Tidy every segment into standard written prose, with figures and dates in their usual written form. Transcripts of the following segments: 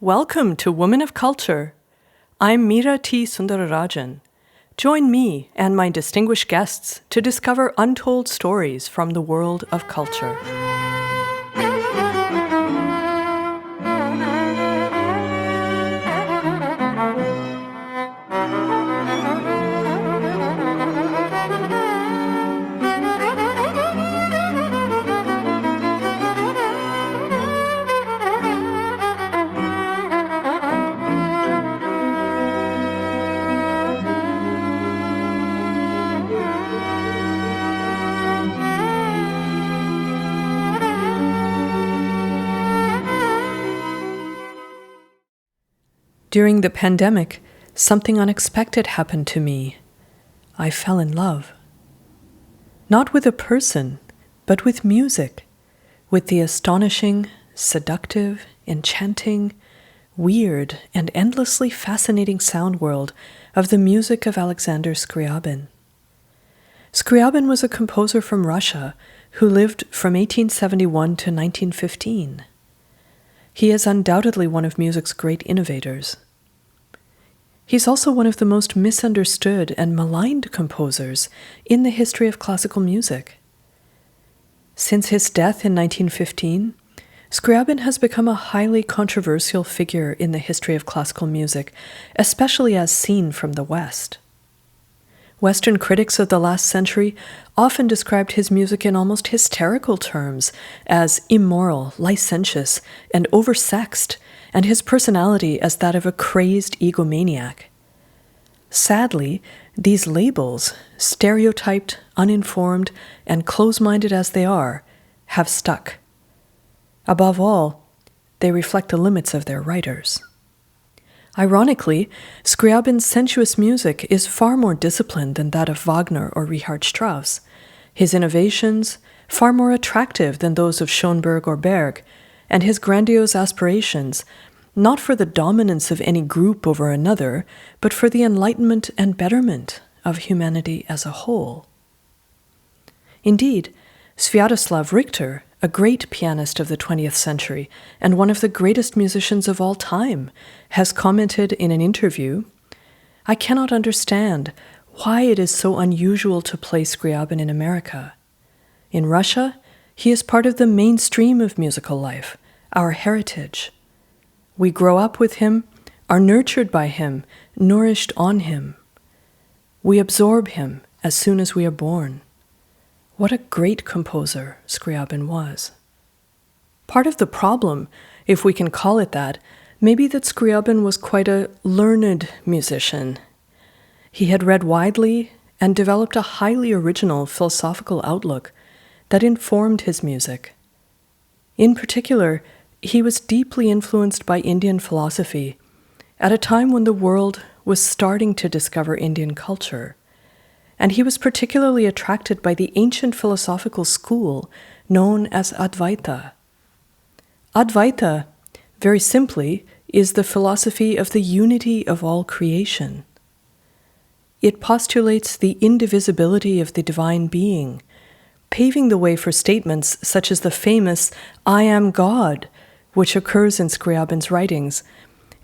Welcome to Women of Culture. I'm Meera T. Sundararajan. Join me and my distinguished guests to discover untold stories from the world of culture. During the pandemic, something unexpected happened to me. I fell in love. Not with a person, but with music, with the astonishing, seductive, enchanting, weird, and endlessly fascinating sound world of the music of Alexander Skryabin. Scriabin was a composer from Russia who lived from 1871 to 1915. He is undoubtedly one of music's great innovators. He's also one of the most misunderstood and maligned composers in the history of classical music. Since his death in 1915, Scriabin has become a highly controversial figure in the history of classical music, especially as seen from the West. Western critics of the last century often described his music in almost hysterical terms as immoral, licentious, and oversexed, and his personality as that of a crazed egomaniac. Sadly, these labels, stereotyped, uninformed, and close-minded as they are, have stuck. Above all, they reflect the limits of their writers. Ironically, Scriabin's sensuous music is far more disciplined than that of Wagner or Richard Strauss. His innovations, far more attractive than those of Schoenberg or Berg, and his grandiose aspirations, not for the dominance of any group over another, but for the enlightenment and betterment of humanity as a whole. Indeed, Sviatoslav Richter, a great pianist of the 20th century and one of the greatest musicians of all time, has commented in an interview, "I cannot understand why it is so unusual to play Scriabin in America. In Russia, he is part of the mainstream of musical life, our heritage. We grow up with him, are nurtured by him, nourished on him. We absorb him as soon as we are born." What a great composer Scriabin was. Part of the problem, if we can call it that, may be that Scriabin was quite a learned musician. He had read widely and developed a highly original philosophical outlook that informed his music. In particular, he was deeply influenced by Indian philosophy at a time when the world was starting to discover Indian culture. And he was particularly attracted by the ancient philosophical school known as Advaita. Advaita, very simply, is the philosophy of the unity of all creation. It postulates the indivisibility of the divine being, paving the way for statements such as the famous "I am God," which occurs in Scriabin's writings,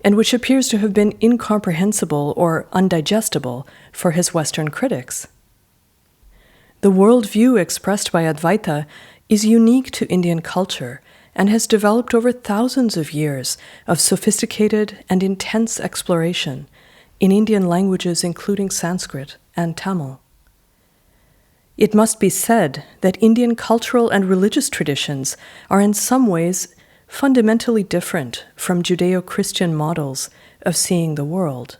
and which appears to have been incomprehensible or undigestible for his Western critics. The worldview expressed by Advaita is unique to Indian culture and has developed over thousands of years of sophisticated and intense exploration in Indian languages including Sanskrit and Tamil. It must be said that Indian cultural and religious traditions are in some ways fundamentally different from Judeo-Christian models of seeing the world.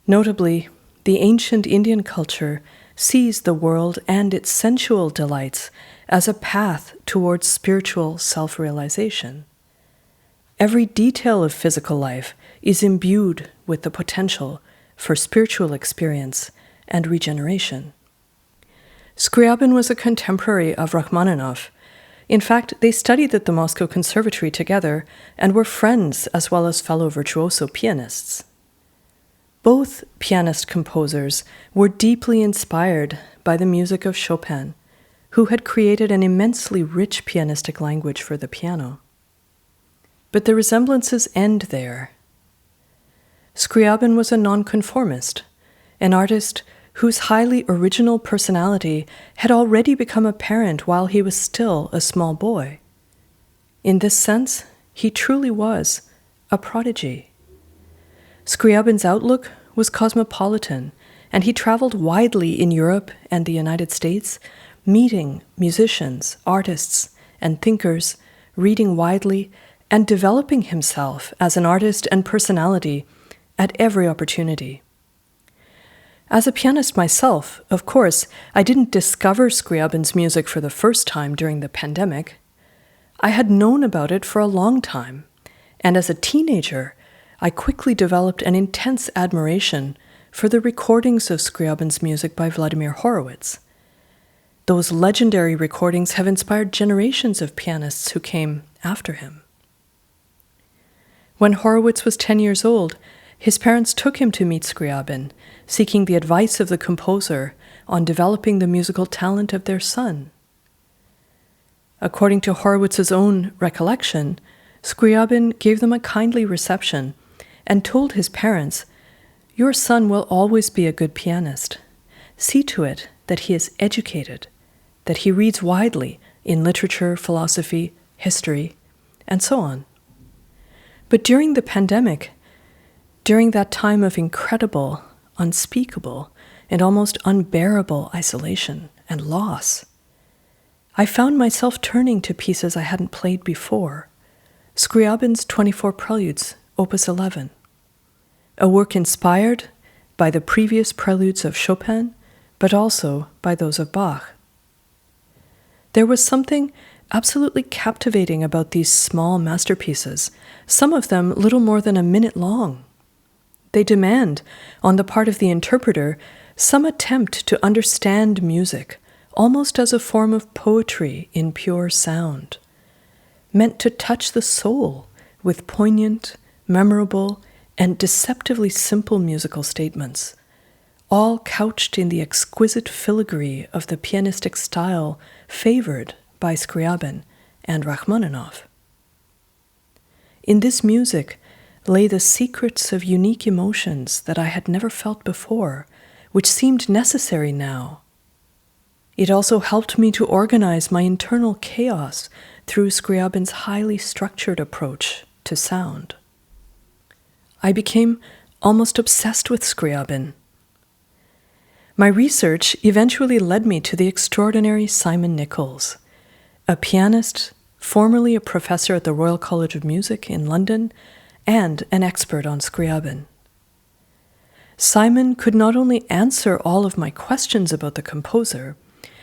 Notably, the ancient Indian culture sees the world and its sensual delights as a path towards spiritual self-realization. Every detail of physical life is imbued with the potential for spiritual experience and regeneration. Scriabin was a contemporary of Rachmaninoff. In fact, they studied at the Moscow Conservatory together and were friends as well as fellow virtuoso pianists. Both pianist-composers were deeply inspired by the music of Chopin, who had created an immensely rich pianistic language for the piano. but the resemblances end there. Scriabin was a non-conformist, an artist whose highly original personality had already become apparent while he was still a small boy. In this sense, he truly was a prodigy. Scriabin's outlook was cosmopolitan, and he traveled widely in Europe and the United States, meeting musicians, artists, and thinkers, reading widely, and developing himself as an artist and personality at every opportunity. As a pianist myself, of course, I didn't discover Scriabin's music for the first time during the pandemic. I had known about it for a long time, and as a teenager, I quickly developed an intense admiration for the recordings of Scriabin's music by Vladimir Horowitz. Those legendary recordings have inspired generations of pianists who came after him. When Horowitz was 10 years old, his parents took him to meet Scriabin, seeking the advice of the composer on developing the musical talent of their son. According to Horowitz's own recollection, Scriabin gave them a kindly reception and told his parents, "Your son will always be a good pianist. See to it that he is educated, that he reads widely in literature, philosophy, history, and so on." But during the pandemic, during that time of incredible, unspeakable, and almost unbearable isolation and loss, I found myself turning to pieces I hadn't played before. Scriabin's 24 Preludes, Opus 11, a work inspired by the previous preludes of Chopin, but also by those of Bach. There was something absolutely captivating about these small masterpieces, some of them little more than a minute long. They demand, on the part of the interpreter, some attempt to understand music, almost as a form of poetry in pure sound, meant to touch the soul with poignant, memorable, and deceptively simple musical statements, all couched in the exquisite filigree of the pianistic style favored by Scriabin and Rachmaninoff. In this music lay the secrets of unique emotions that I had never felt before, which seemed necessary now. It also helped me to organize my internal chaos through Scriabin's highly structured approach to sound. I became almost obsessed with Scriabin. My research eventually led me to the extraordinary Simon Nicholls, a pianist, formerly a professor at the Royal College of Music in London, and an expert on Scriabin. Simon could not only answer all of my questions about the composer,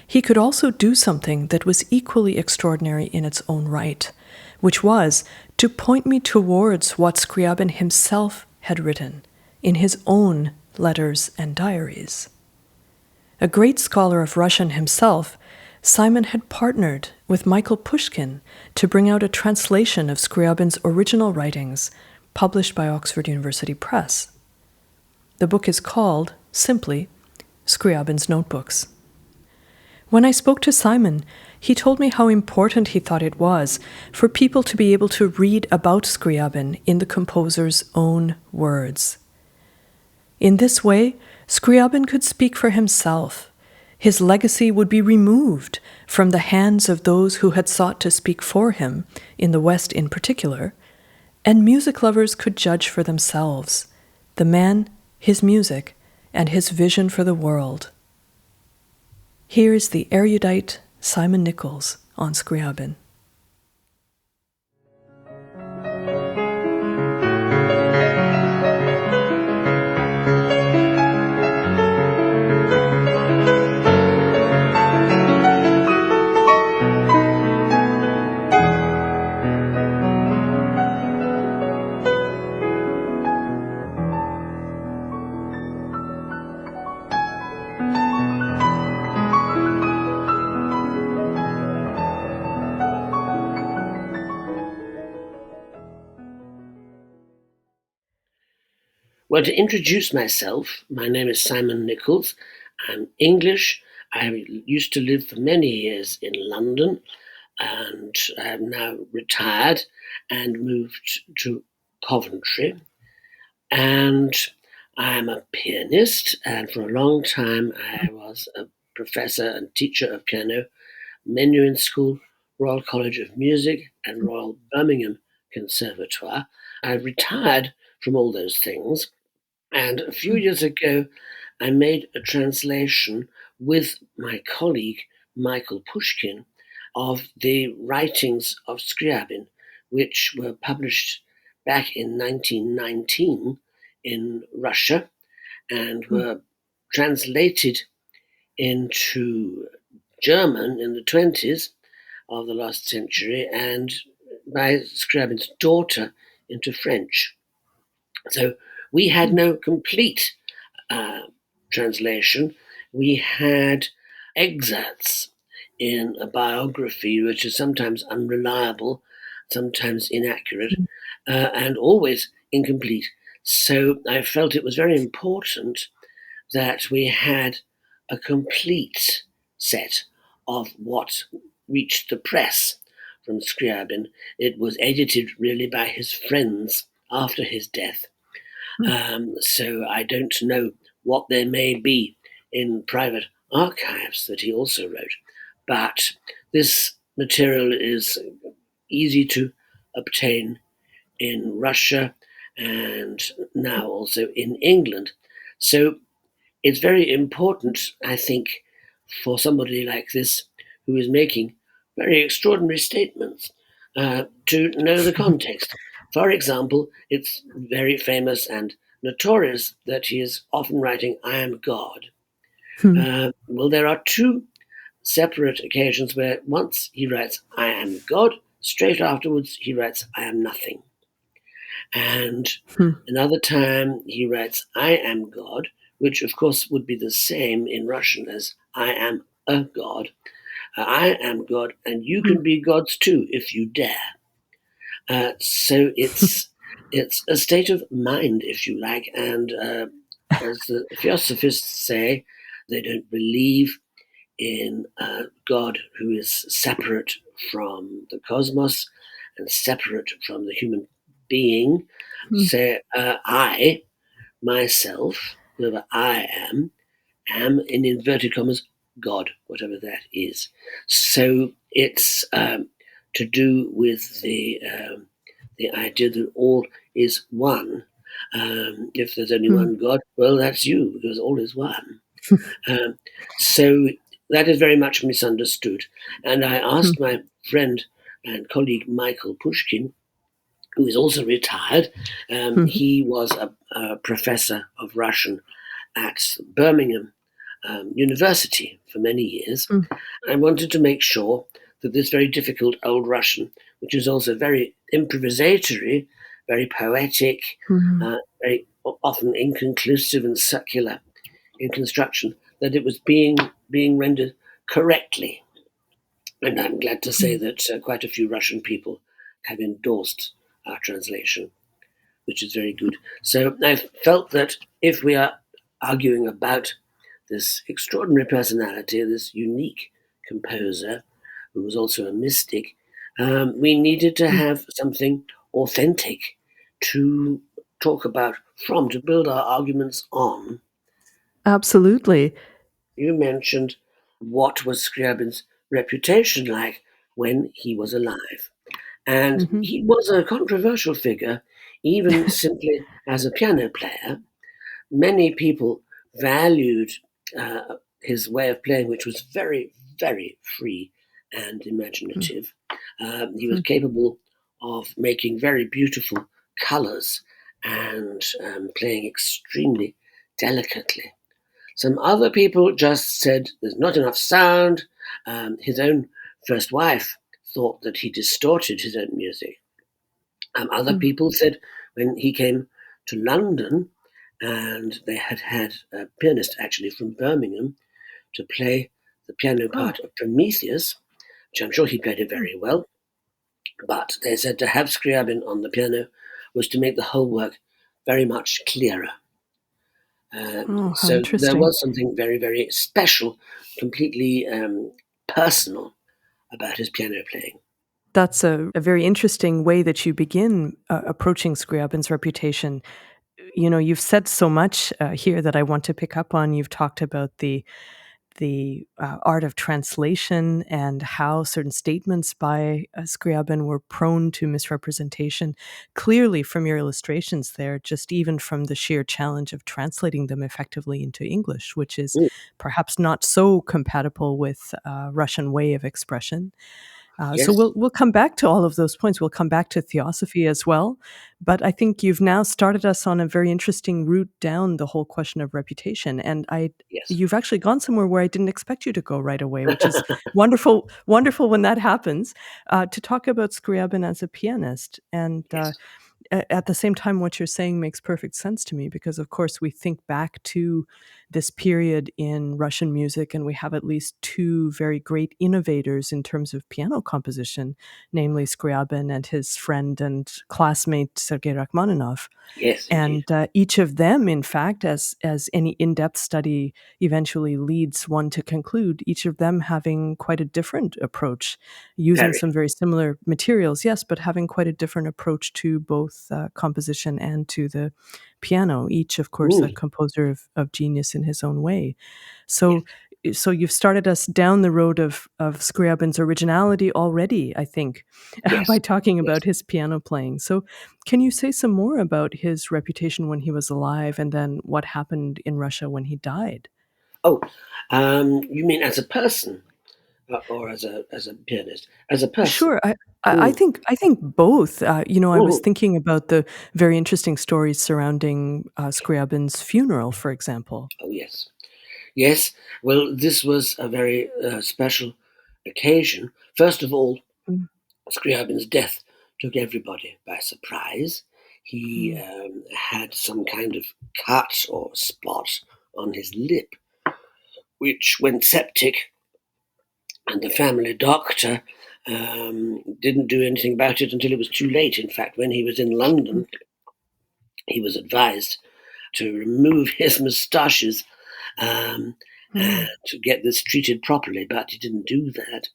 he could also do something that was equally extraordinary in its own right, which was to point me towards what Scriabin himself had written in his own letters and diaries. A great scholar of Russian himself, Simon had partnered with Michael Pushkin to bring out a translation of Scriabin's original writings, published by Oxford University Press. The book is called, simply, Scriabin's Notebooks. When I spoke to Simon, he told me how important he thought it was for people to be able to read about Scriabin in the composer's own words. In this way, Scriabin could speak for himself. His legacy would be removed from the hands of those who had sought to speak for him, in the West in particular, and music lovers could judge for themselves the man, his music, and his vision for the world. Here is the erudite Simon Nicholls on Scriabin. Well, to introduce myself, my name is Simon Nicholls. I'm English. I used to live for many years in London. and I am now retired and moved to Coventry. And I am a pianist, and for a long time I was a professor and teacher of piano, Menuhin School, Royal College of Music, and Royal Birmingham Conservatoire. I retired from all those things, and a few years ago I made a translation with my colleague Michael Pushkin of the writings of Scriabin, which were published back in 1919 in Russia and were translated into German in the 20s of the last century and by Scriabin's daughter into French. So we had no complete translation. We had excerpts in a biography, which is sometimes unreliable, sometimes inaccurate, and always incomplete. So I felt it was very important that we had a complete set of what reached the press from Scriabin. It was edited really by his friends after his death. So I don't know what there may be in private archives that he also wrote, but this material is easy to obtain in Russia and now also in England. So it's very important, I think, for somebody like this who is making very extraordinary statements to know the context. For example, it's very famous and notorious that he is often writing, I am God. Well, there are two separate occasions where once he writes, I am God, straight afterwards he writes, I am nothing. And another time he writes, I am God, which of course would be the same in Russian as I am a God. I am God, and you can be gods too if you dare. So it's a state of mind, if you like, and as the theosophists say, they don't believe in a God who is separate from the cosmos and separate from the human being. Say, I, myself, whoever I am in inverted commas God, whatever that is. So it's to do with the idea that all is one. If there's only one God, well, that's you, because all is one. So that is very much misunderstood. And I asked my friend and colleague Michael Pushkin, who is also retired. He was a professor of Russian at Birmingham University for many years. I wanted to make sure that this very difficult Old Russian, which is also very improvisatory, very poetic, very often inconclusive and circular in construction, that it was being rendered correctly. And I'm glad to say that quite a few Russian people have endorsed our translation, which is very good. So I felt that if we are arguing about this extraordinary personality, this unique composer, who was also a mystic, we needed to have something authentic to talk about from, to build our arguments on. Absolutely. You mentioned what was Scriabin's reputation like when he was alive. And he was a controversial figure, even simply as a piano player. Many people valued his way of playing, which was very, very free and imaginative. He was capable of making very beautiful colors and playing extremely delicately. Some other people just said there's not enough sound. His own first wife thought that he distorted his own music. Other people said when he came to London, and they had a pianist actually from Birmingham to play the piano part of Prometheus, which I'm sure he played it very well. But they said to have Scriabin on the piano was to make the whole work very much clearer. How So there interesting. was something very, very special, completely personal about his piano playing. That's a very interesting way that you begin approaching Scriabin's reputation. You know, you've said so much here that I want to pick up on. You've talked about the art of translation and how certain statements by Scriabin were prone to misrepresentation. Clearly, from your illustrations there, just even from the sheer challenge of translating them effectively into English, which is Mm, perhaps not so compatible with Russian way of expression. So yes, we'll come back to all of those points. We'll come back to theosophy as well, but I think you've now started us on a very interesting route down the whole question of reputation, and I yes, you've actually gone somewhere where I didn't expect you to go right away, which is wonderful. Wonderful when that happens. To talk about Scriabin as a pianist, and yes, at the same time, what you're saying makes perfect sense to me because, of course, we think back to this period in Russian music, and we have at least two very great innovators in terms of piano composition, namely Scriabin and his friend and classmate Sergei Rachmaninoff. yes, indeed. And each of them, in fact, as any in-depth study eventually leads one to conclude, each of them having quite a different approach, using Very. some very similar materials, yes, but having quite a different approach to both composition and to the piano. Each, of course, a Mm, composer of genius in his own way. yes, So, so you've started us down the road of Scriabin's originality already, I think, by yes, talking yes. about his piano playing. So, can you say some more about his reputation when he was alive and then what happened in Russia when he died? Oh, you mean as a person, or as a pianist? As a person. Sure. I Mm, think both. You know, I was mhm. thinking about the very interesting stories surrounding Scriabin's funeral, for example. Oh, yes. Yes, well, this was a very special occasion. First of all, Mm, Scriabin's death took everybody by surprise. He mm, had some kind of cut or spot on his lip, which went septic, and the family doctor didn't do anything about it until it was too late. In fact, when he was in mm, London, he was advised to remove his moustaches um, and mm, to get this treated properly, but he didn't do that.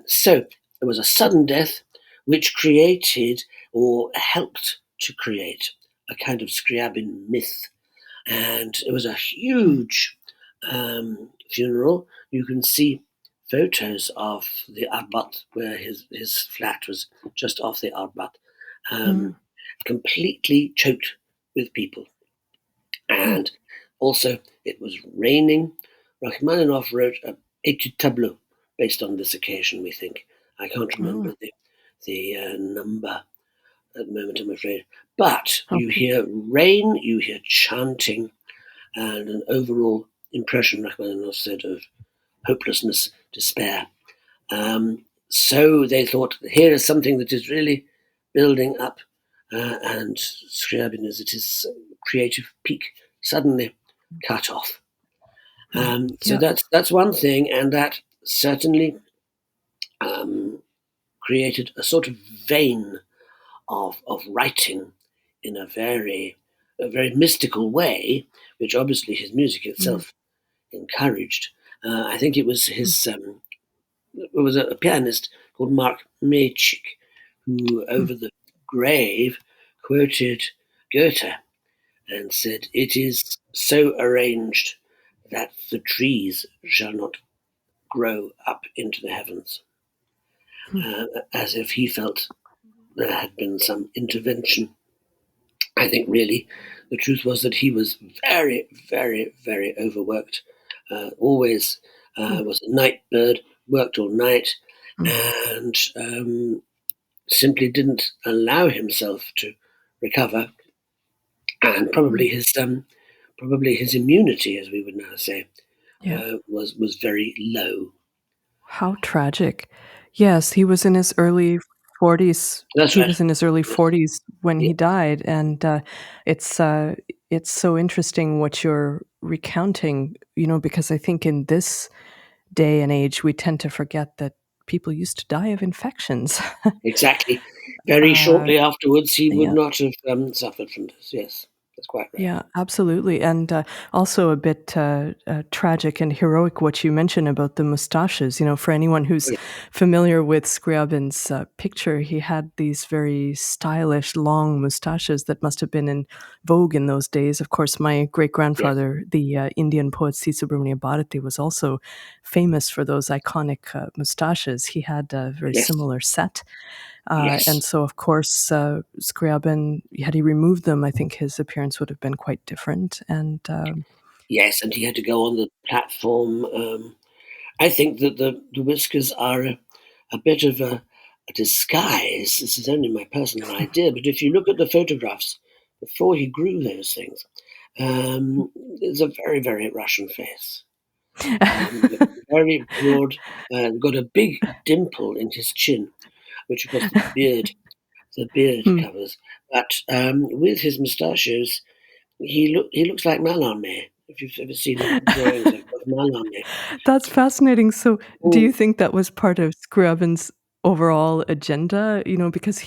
So it was a sudden death which created or helped to create a kind of Scriabin myth. And it was a mm, huge funeral. You can see photos of the Arbat, where his flat was just off the Arbat, mm, um, completely choked with people. mm, And also, it was raining. Rachmaninoff wrote a étude tableau based on this occasion, we think. I can't oh, remember the number at the moment, I'm afraid. But you okay. hear rain, you hear chanting, and an overall impression, Rachmaninoff said, of hopelessness, despair. So they thought, here is something that is really building up, and Scriabin is at his creative peak, suddenly cut off. Mm. So Yeah. that's one thing, and that certainly um, created a sort of vein of writing in a very mystical way, which obviously his music Mm, itself encouraged. I think it was mm, it was a pianist called Mark Mechik who, mm, over the grave, quoted Goethe and said, "It is so arranged that the trees shall not grow up into the heavens," mm, as if he felt there had been some intervention. I think really the truth was that he was very, very, very overworked. Always mm, was a night bird, worked all night, mm, and simply didn't allow himself to recover. And mm. probably his immunity, as we would now say, Yeah. was very low. How tragic. Yes, he was in his early 40s. That's He right. was in his early Yes. 40s when Yeah, he died, and, it's, uh, it's so interesting what you're recounting, you know, because I think in this day and age, we tend to forget that people used to die of infections. exactly. Very Uh, shortly afterwards, he would yeah. not have suffered from this. Yes, That's quite right. Yeah, absolutely, and also a bit tragic and heroic what you mentioned about the mustaches. You know, for anyone who's Yeah. familiar with Scriabin's picture, he had these very stylish, long mustaches that must have been in vogue in those days. Of course, my great Yes. grandfather, the Indian poet C. Subramania Bharati, was also famous for those iconic mustaches. He had a very Yes. similar set. And Yes. so, of course, Scriabin, had he removed them, I think his appearance would have been quite different. And Yes, and he had to go on the platform. I think that the whiskers are a bit of a disguise. This is only my personal idea, but if you look at the photographs before he grew those things, it's a very, very Russian face. Very broad, got a big dimple in his chin, which of course the beard Hmm. covers. But with his moustachios, he looks like Mallarmé. If you've ever seen drawings of Mallarmé. That's fascinating. So, do Mm, you think that was part of Scriabin's overall agenda? You know, because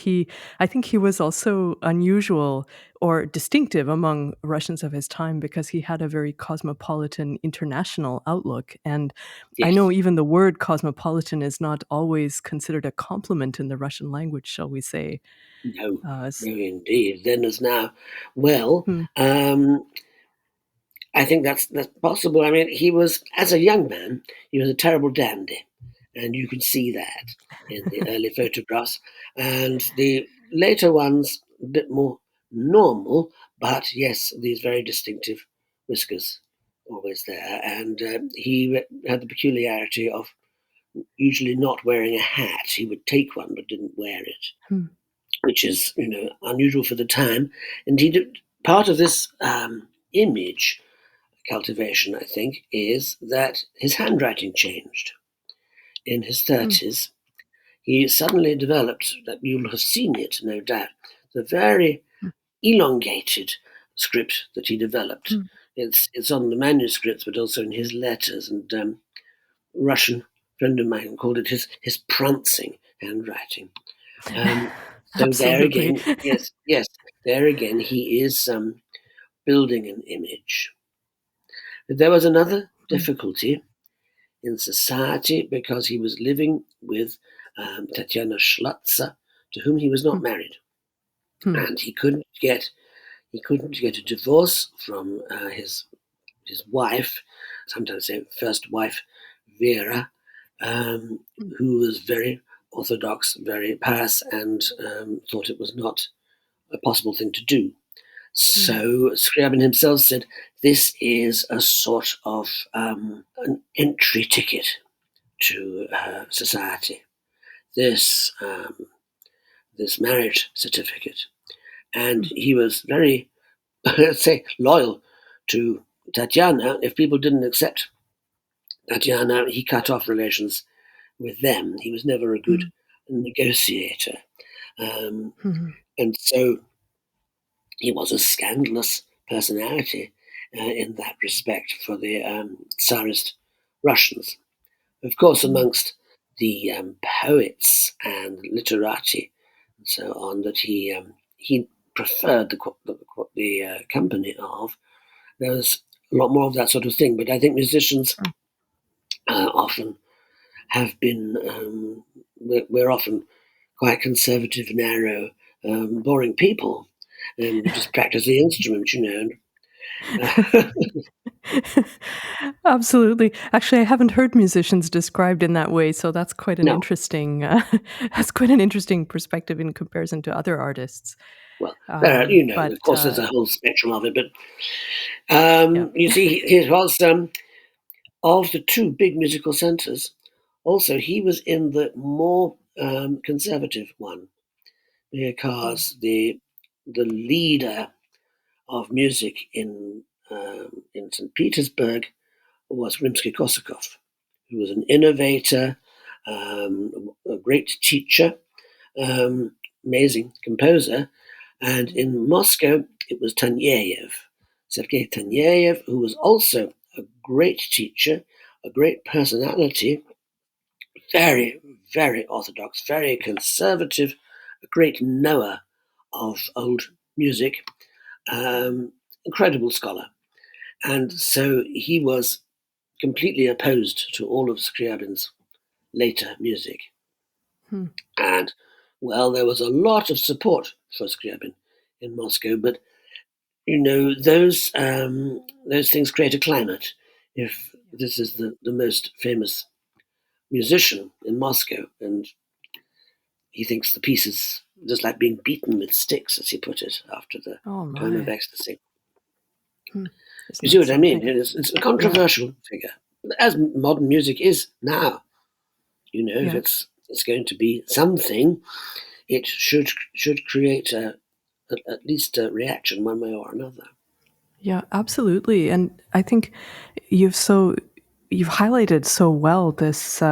I think he was also unusual or distinctive among Russians of his time because he had a very cosmopolitan, international outlook. And I know yes. even the word cosmopolitan is not always considered a compliment in the Russian language, shall we say? No, S no, indeed. Then as now, well, Hmm, I think that's possible. I mean, he was as a young man, he was a terrible dandy, and you can see that in the early photographs, and the later ones a bit more normal. But yes, these very distinctive whiskers always there, and he had the peculiarity of usually not wearing a hat. He would take one but didn't wear it, hmm, which is unusual for the time. And he did part of this image cultivation, I think, is that his handwriting changed in his hmm, 30s. He suddenly developed, that you'll have seen it, no doubt, the very hmm, elongated script that he developed. hmm. It's on the manuscripts, but also in his letters. And Russian friend of mine called it his prancing handwriting. So there Absolutely. again, yes, yes, there again, he is building an image. But there was another Hmm, difficulty in society because he was living with Tatiana Schlatzer, to whom he was hmm, not married, hmm, and he couldn't get a divorce from his wife, sometimes say first wife Vera, um, hmm, who was very orthodox, very pious, and thought it was not a possible thing to do. hmm, So Scriabin himself said, "This is a sort of an entry ticket to society. This this marriage certificate," and hmm, he was very, let's say, loyal to Tatiana. If people didn't accept Tatiana, he cut off relations with them. He was never a good hmm, negotiator, um, hmm, and so he was a scandalous personality in that respect for the Tsarist Russians. Of course, hmm, amongst the poets and literati and so on that he preferred the company of, there was a lot more of that sort of thing. But I think musicians hmm. often have been we're often quite conservative, narrow, boring people, and we just practice the instrument, Absolutely. Actually, I haven't heard musicians described in that way, so that's quite an No, interesting that's quite an interesting perspective in comparison to other artists. well, there, But of course, there's a whole spectrum of it, but yeah. you see, he was of the two big musical centres. Also, he was in the more conservative one Mm, because the leader of music in St. Petersburg was Rimsky-Korsakov, who was an innovator, a great teacher, amazing composer. And mm, in Moscow, it was Taneyev, Sergei Taneyev, who was also a great teacher, a great personality, very, very orthodox, very conservative, a great knower of old music. incredible scholar. And so he was completely opposed to all of Scriabin's later music. Hmm. And, well, there was a lot of support for Scriabin in Moscow, but those things create a climate. If this is the most famous musician in Moscow, and he thinks the piece is just like being beaten with sticks, as he put it, after the Oh poem of my. Ecstasy. Hmm. You Isn't see that what I mean? something? It's a Yeah. controversial figure, as modern music is now. If Yeah. it's going to be something, it should create at least a reaction one way or another. Yeah, absolutely. And I think you've so you've highlighted so well this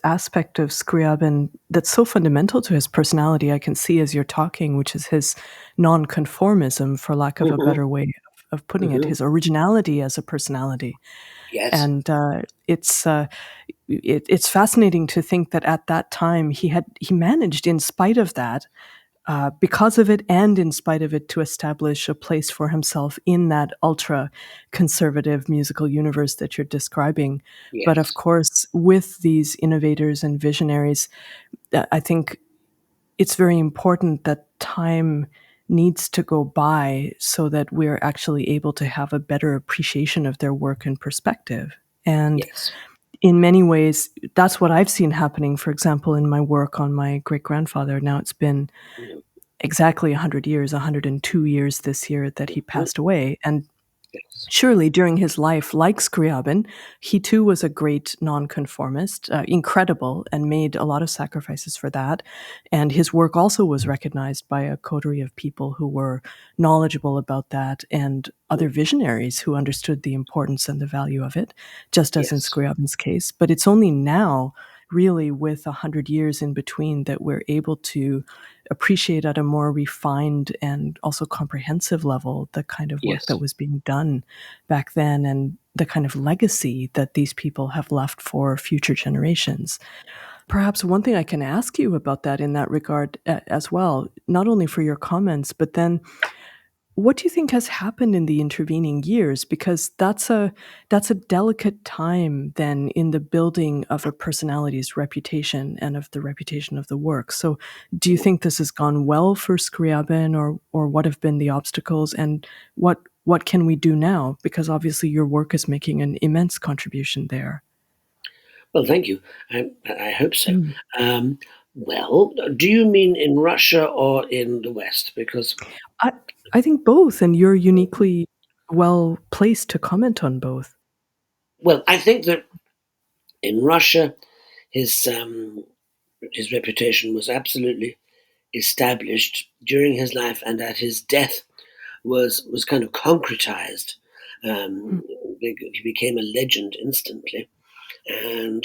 aspect of Scriabin that's so fundamental to his personality. I can see as you're talking, which is his non-conformism, for lack of a Hmm. better way of putting it, Hmm. his originality as a personality. Yes, And it's fascinating to think that at that time he managed, in spite of that, because of it and in spite of it, to establish a place for himself in that ultra conservative musical universe that you're describing. But of yes, course, with these innovators and visionaries, I think it's very important that time needs to go by so that we're actually able to have a better appreciation of their work and perspective. And yes. in many ways, that's what I've seen happening, for example, in my work on my great grandfather. Now it's been Mhm. exactly 100 years, 102 years this year that he Mhm. passed away. And Yes, surely during his life, like Scriabin, he too was a great nonconformist, incredible, and made a lot of sacrifices for that. And his work also was recognized by a coterie of people who were knowledgeable about that and other mm, visionaries who understood the importance and the value of it, just as in yes, Scriabin's case. But it's only now, really, with 100 years in between, that we're able to appreciate at a more refined and also comprehensive level the kind of work that yes. was being done back then and the kind of legacy that these people have left for future generations. Perhaps one thing I can ask you about that in that regard as well, not only for your comments, but then what do you think has happened in the intervening years? Because that's a delicate time then in the building of a personality's reputation and of the reputation of the work. So, do you Mm. think this has gone well for Scriabin, or what have been the obstacles, and what can we do now? Because obviously your work is making an immense contribution there. Well, thank you. I hope so. Mm. Um, well, do you mean in Russia or in the West? Because, I I think both, and you're uniquely well placed to comment on both. well, I think that in Russia, his um, his reputation was absolutely established during his life, and at his death was kind of concretized. Mm, He became a legend instantly, and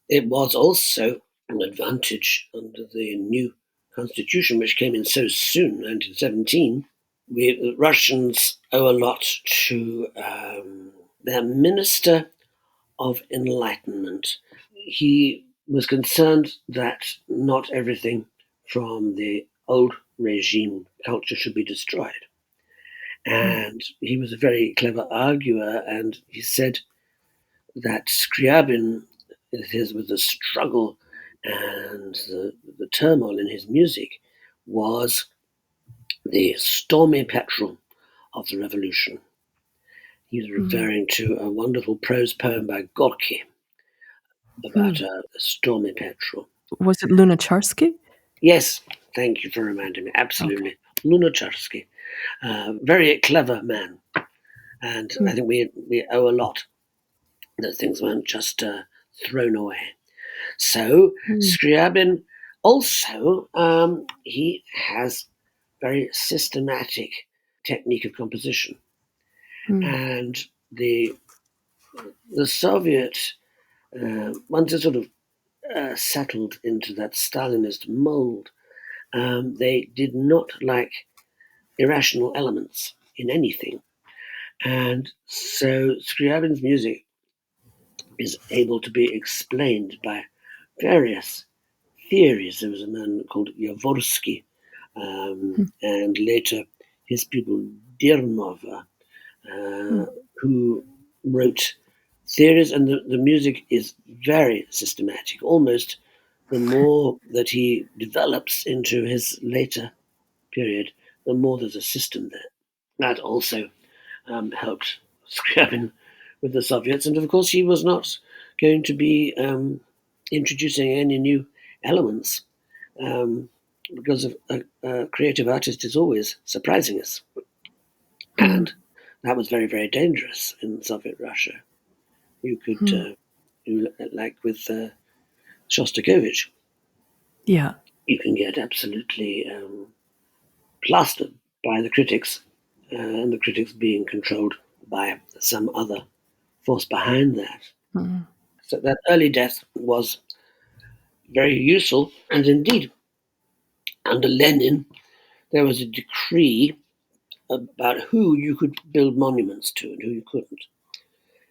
it was also an advantage under the new constitution, which came in so soon, 1917. The Russians owe a lot to their minister of enlightenment. He was concerned that not everything from the old regime culture should be destroyed. mm, And he was a very clever arguer, and he said that Scriabin, his with the struggle and the turmoil in his music, was the stormy petrel of the revolution. He was mm, referring to a wonderful prose poem by Gorky about mm. a stormy petrel. Was it Lunacharsky? Yes, thank you for reminding me. Okay. Absolutely. Lunacharsky, very clever man. And I Mm, think we owe a lot that things weren't just thrown away. So mm, Scriabin also he has very systematic technique of composition, mm, and the Soviet once it sort of settled into that Stalinist mold, they did not like irrational elements in anything, and so Scriabin's music is able to be explained by various theories. There was a man called Yavorsky, mm, and later his pupil Dirmova, Hmm. who wrote theories, and the music is very systematic. Almost the more that he develops into his later period, the more there's a system there. That also helped Scriabin with the Soviets, and of course he was not going to be introducing any new elements um, because a creative artist is always surprising us, Hmm. and that was very, very dangerous in Soviet Russia. You could, Hmm. like with Shostakovich, Yeah. you can get absolutely plastered by the critics, and the critics being controlled by some other force behind that. Hmm. So that early death was very useful, and indeed, under Lenin, there was a decree about who you could build monuments to and who you couldn't.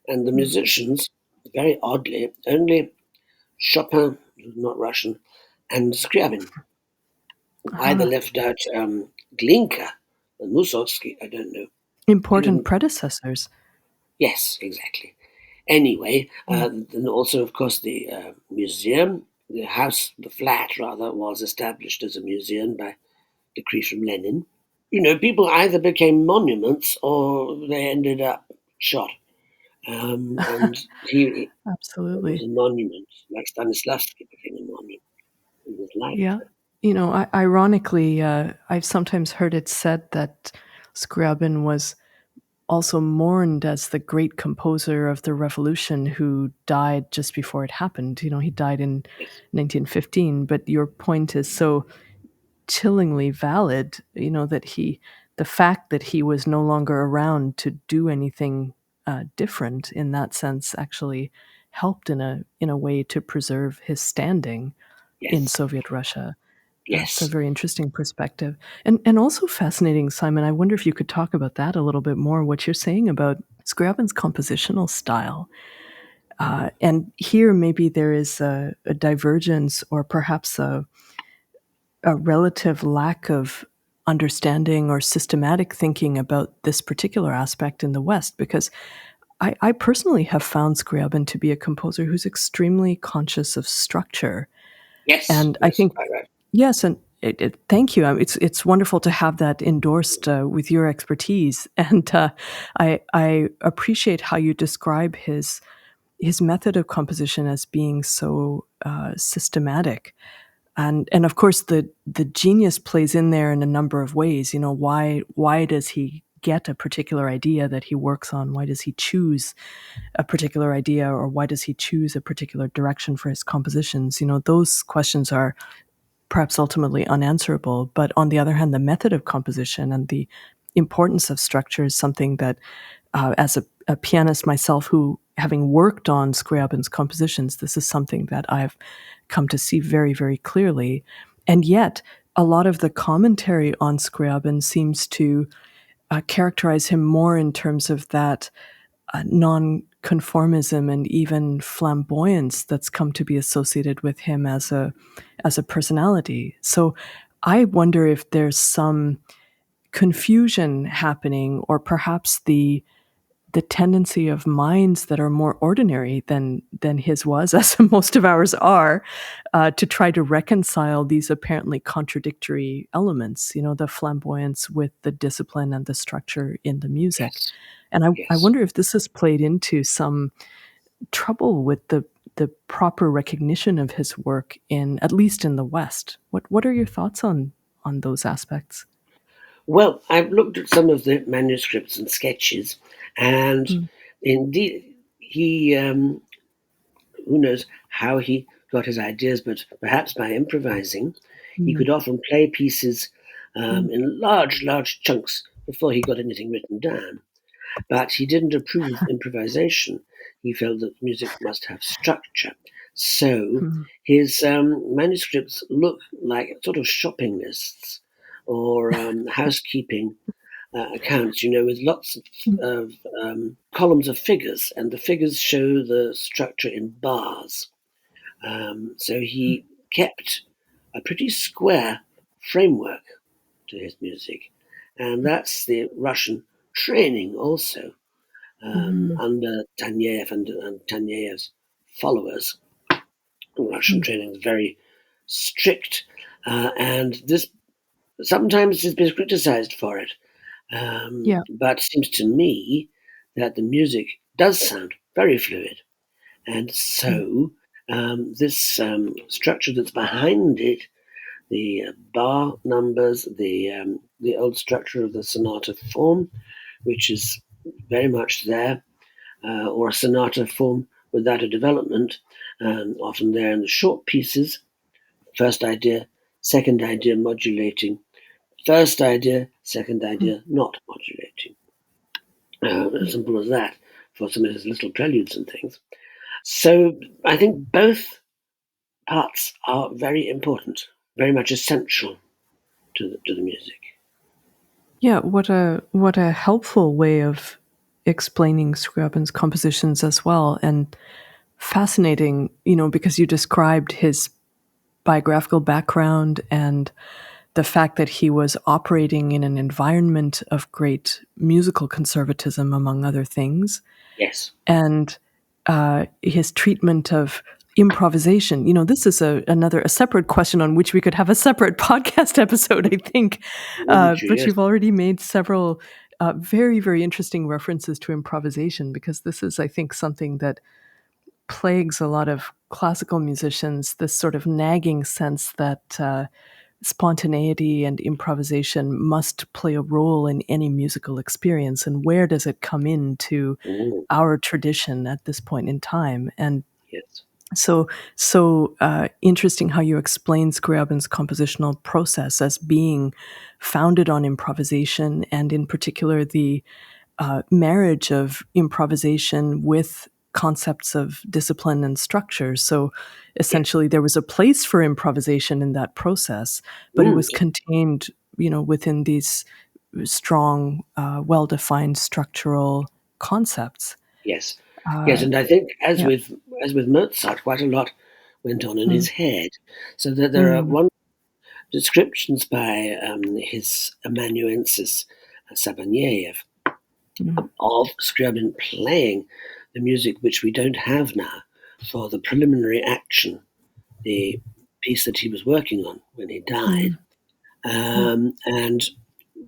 And the Hmm. musicians, very oddly, only Chopin, who's not Russian, and Scriabin either Ah, left out Glinka and Mussorgsky, I don't know. He important didn't. predecessors. Yes, exactly. Anyway, Hmm. then also, of course, the museum, the house, the flat rather, was established as a museum by decree from Lenin. You know, people either became monuments or they ended up shot. And he was Absolutely. a monument, like Stanislavski became a monument in his life. Yeah. Ironically, I've sometimes heard it said that Scriabin was also mourned as the great composer of the revolution who died just before it happened. He died in Yes, 1915, but your point is so chillingly valid, that the fact that he was no longer around to do anything different in that sense actually helped in a way to preserve his standing in yes, Soviet Russia. That's a yes. very interesting perspective, and also fascinating, Simon. I wonder if you could talk about that a little bit more. What you're saying about Scriabin's compositional style, and here maybe there is a divergence, or perhaps a relative lack of understanding or systematic thinking about this particular aspect in the West, because I personally have found Scriabin to be a composer who's extremely conscious of structure. Yes, And I yes, think, quite right. yes, and thank you. It's wonderful to have that endorsed with your expertise, and I appreciate how you describe his method of composition as being so systematic, and of course the genius plays in there in a number of ways. Why does he get a particular idea that he works on? Why does he choose a particular idea, or why does he choose a particular direction for his compositions? Those questions are perhaps ultimately unanswerable. But on the other hand, the method of composition and the importance of structure is something that, as a pianist myself, who having worked on Scriabin's compositions, this is something that I've come to see very, very clearly. And yet, a lot of the commentary on Scriabin seems to characterize him more in terms of that non-conformism and even flamboyance that's come to be associated with him as a personality. So I wonder if there's some confusion happening, or perhaps the tendency of minds that are more ordinary than his was, as most of ours are, to try to reconcile these apparently contradictory elements. The flamboyance with the discipline and the structure in the music. Yes, And I yes. wonder if this has played into some trouble with the proper recognition of his work, in at least in the West. What are your thoughts on those aspects? Well, I've looked at some of the manuscripts and sketches, and Mm, indeed, he who knows how he got his ideas, but perhaps by improvising, he mm, could often play pieces mm, in large, large chunks before he got anything written down. But he didn't approve of improvisation. He felt that music must have structure. So mm, his manuscripts look like sort of shopping lists or housekeeping accounts, with lots mm, of columns of figures, and the figures show the structure in bars. So mm, he kept a pretty square framework to his music, And that's the Russian training also, under Taneyev and Taneyev's followers. Russian training is very strict, and this sometimes has been criticized for it. Yeah. But it seems to me that the music does sound very fluid. And so this structure that's behind it, the bar numbers, the old structure of the sonata form, which is very much there, or a sonata form without a development, often there in the short pieces. First idea, second idea modulating, first idea, second idea not modulating. As simple as that for some of his little preludes and things. So I think both parts are very important, very much essential to the music. Yeah, what a helpful way of explaining Scriabin's compositions as well, and fascinating, because you described his biographical background and the fact that he was operating in an environment of great musical conservatism, among other things, Yes. and his treatment of improvisation. This is a separate question on which we could have a separate podcast episode, I think. But Yes. you've already made several very, very interesting references to improvisation, because this is, I think, something that plagues a lot of classical musicians, this sort of nagging sense that spontaneity and improvisation must play a role in any musical experience, and where does it come into our tradition at this point in time? And Yes. so interesting how you explain Scriabin's compositional process as being founded on improvisation, and in particular the marriage of improvisation with concepts of discipline and structure. So essentially, there was a place for improvisation in that process, but it was contained, within these strong, well-defined structural concepts. Yes. Yes, Uh, and I think yeah. as with Mozart, quite a lot went on in Mm, his head. So that there are mm, one descriptions by his amanuensis Sabaneyev mm, of Scriabin playing the music which we don't have now for the preliminary action, the piece that he was working on when he died. mm, mm, And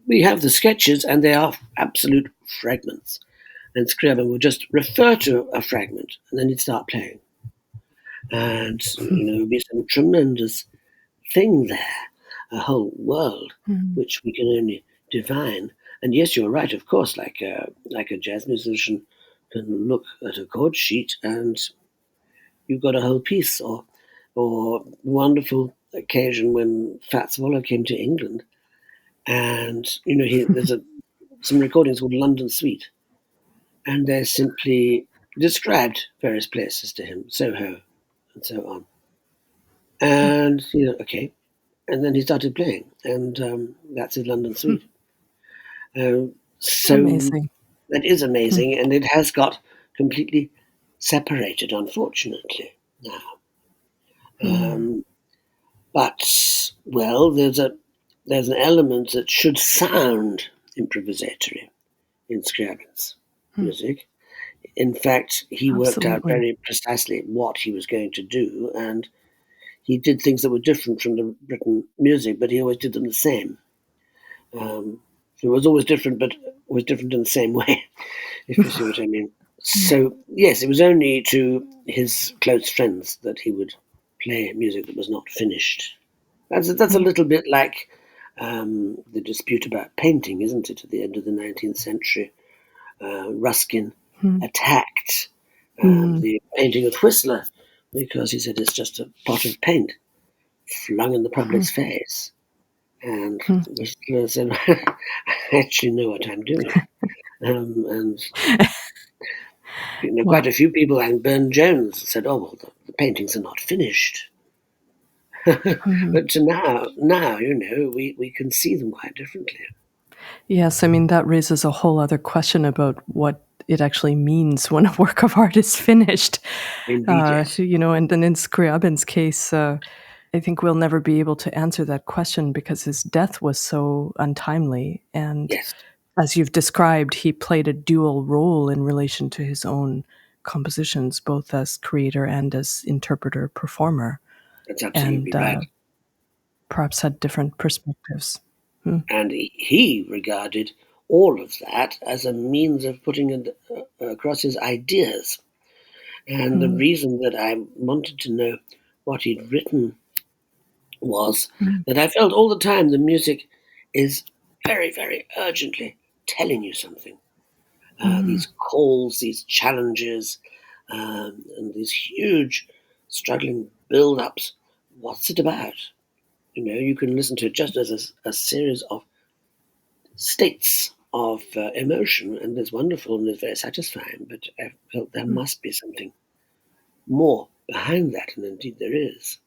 we have the sketches, and they are absolute fragments. And Scriabin would just refer to a fragment, and then he'd start playing. And, there would be some tremendous thing there, a whole world mm, which we can only divine. And yes, you're right, of course, like a jazz musician can look at a chord sheet and you've got a whole piece, or wonderful occasion when Fats Waller came to England, and there's some recordings called London Suite, and they're simply described various places to him, Soho, and so on. And okay, and then he started playing, and that's his London mm. Suite. So Amazing. that is Mm, amazing, and it has got completely separated, unfortunately, now. mm, Um, But well, there's an element that should sound improvisatory in Scriabin's mm. music. In fact, he worked out Absolutely. very precisely what he was going to do, and he did things that were different from the written music, but he always did them the same. So it was always different, but always different in the same way, if you see what I mean. Mm, So yes, it was only to his close friends that he would play music that was not finished. That's a mm, little bit like the dispute about painting, isn't it? At the end of the 19th century, Ruskin mm, attacked mm, the painting of Whistler because he said it's just a pot of paint flung in the mm, public's face. And mm. Whistler said, "I actually know what I'm doing." And quite Wow. a few people, and Burne Jones, said, "Oh well, the paintings are not finished." Mhm. But to now, we can see them quite differently. Yes, I mean, that raises a whole other question about what it actually means when a work of art is finished. Indeed, yes. And then in Scriabin's case, I think we'll never be able to answer that question because his death was so untimely. And Yes, as you've described, he played a dual role in relation to his own compositions, both as creator and as interpreter performer, that's absolutely and right. perhaps had different perspectives. Hmm. And he regarded all of that as a means of putting across his ideas. And the Hmm. reason that I wanted to know what he'd written was Hmm. that I felt all the time the music is very, very urgently telling you something. Hmm. These calls, these challenges, and these huge struggling build ups. What's it about? You can listen to it just as a series of states of emotion, and it's wonderful and it's very satisfying. But I felt there must be something more behind that, and indeed there is.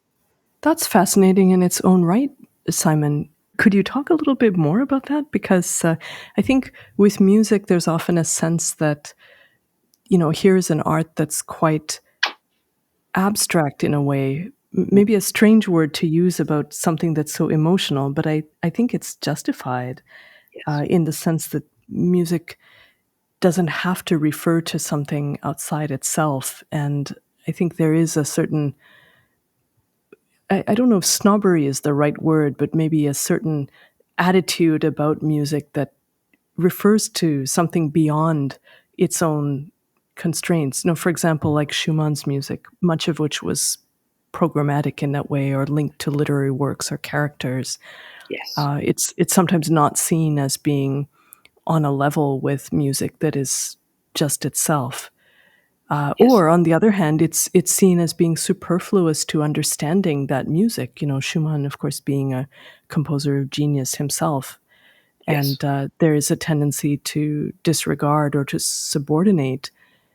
That's fascinating in its own right, Simon. Could you talk a little bit more about that? Because I think with music, there's often a sense that, here's an art that's quite abstract in a way, maybe a strange word to use about something that's so emotional, but I think it's justified Yes, in the sense that music doesn't have to refer to something outside itself. And I think there is a certain, I don't know if snobbery is the right word, but maybe a certain attitude about music that refers to something beyond its own constraints. For example, like Schumann's music, much of which was programmatic in that way or linked to literary works or characters. yes, It's sometimes not seen as being on a level with music that is just itself. yes, Or on the other hand, it's seen as being superfluous to understanding that music. Schumann, of course, being a composer of genius himself, yes, and there is a tendency to disregard or to subordinate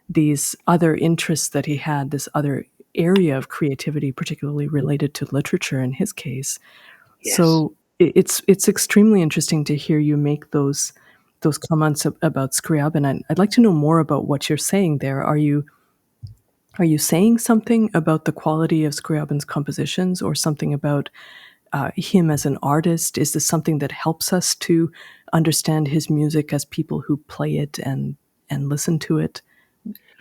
these other interests that he had, this other area of creativity, particularly related to literature in his case. yes. So it's extremely interesting to hear you make those comments about Scriabin. I'd like to know more about what you're saying there. Are you saying something about the quality of Scriabin's compositions or something about him as an artist? Is this something that helps us to understand his music as people who play it and listen to it?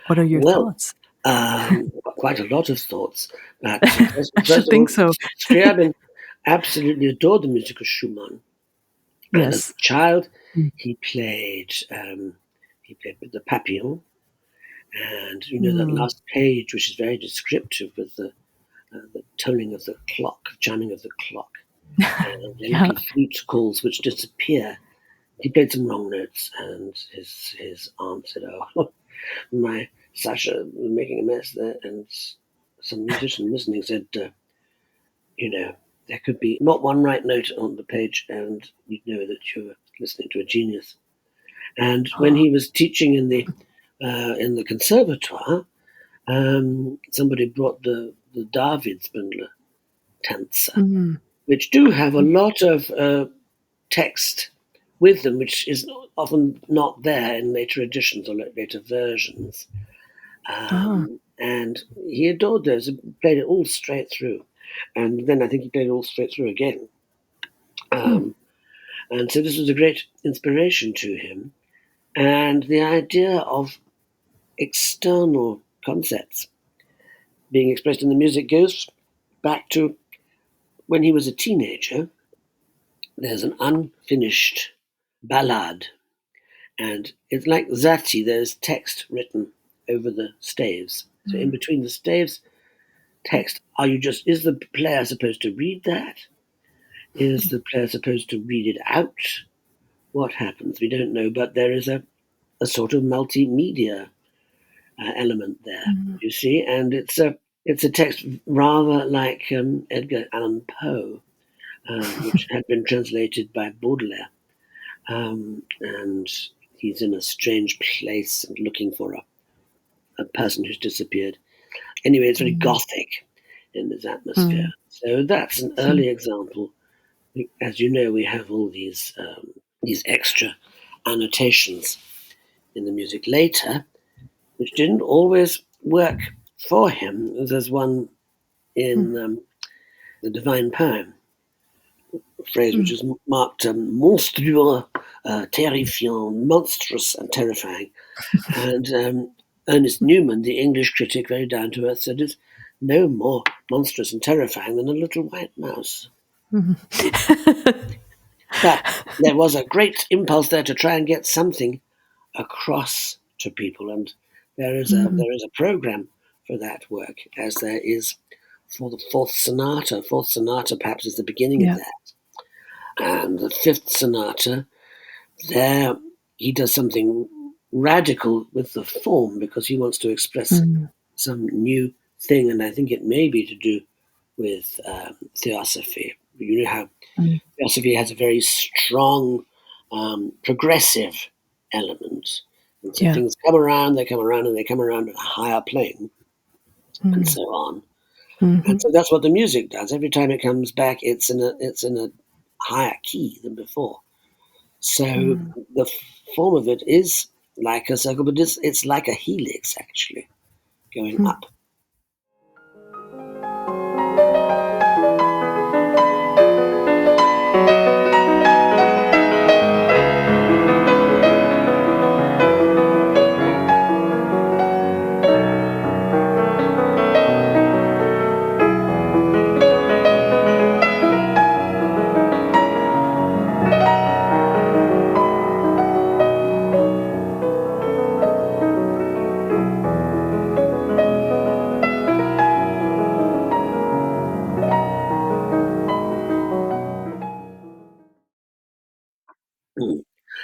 What are your Well, thoughts? quite a lot of thoughts. But I first should of think all, so. Scriabin absolutely adored the music of Schumann. And as a Yes. child, Mm. he played with the Papillon, and that Mm. last page, which is very descriptive, with the toning of the clock, chiming of the clock, and the Yeah. little flute calls which disappear. He played some wrong notes, and his aunt said, "Oh, my Sasha was making a mess there." And some musician listening said, there could be not one right note on the page, and you'd know that you were listening to a genius. And when he was teaching in the conservatoire, somebody brought the Davidsbündler Tänze, Mm. which do have a lot of text with them, which is often not there in later editions or later versions. Ah. And he adored those and played it all straight through. And then I think he played it all straight through again. Hmm. Um, and so this was a great inspiration to him. And the idea of external concepts being expressed in the music goes back to when he was a teenager. There's an unfinished ballad, and it's like Zati, there's text written over the staves. So in Mm. between the staves, text. Is the player supposed to read that? Is the player supposed to read it out? What happens? We don't know, but there is a sort of multimedia element there, Mm. you see, and it's a text rather like Edgar Allan Poe, which had been translated by Baudelaire, and he's in a strange place and looking for a person who's disappeared. Anyway, it's very Mm. gothic in this atmosphere. Mm. So that's an Mm. early example. As you know, we have all these extra annotations in the music later, which didn't always work for him. There's one Mm. in the divine poem, a phrase which is marked monstrueux, terrifiant, monstrous, and terrifying. And Ernest Newman, the English critic, very down to earth, said it's no more monstrous and terrifying than a little white mouse. But there was a great impulse there to try and get something across to people, and there is a program for that work, as there is for the fourth sonata. Fourth sonata perhaps is the beginning of Yeah. that, and the fifth sonata, there he does something radical with the form because he wants to express some new thing, and I think it may be to do with theosophy. You know how theosophy has a very strong progressive element, and so Yeah. things come around, they come around, and they come around at a higher plane, and so on. And so that's what the music does. Every time it comes back, it's in a higher key than before. So the form of it is like a circle, but it's like a helix actually going up.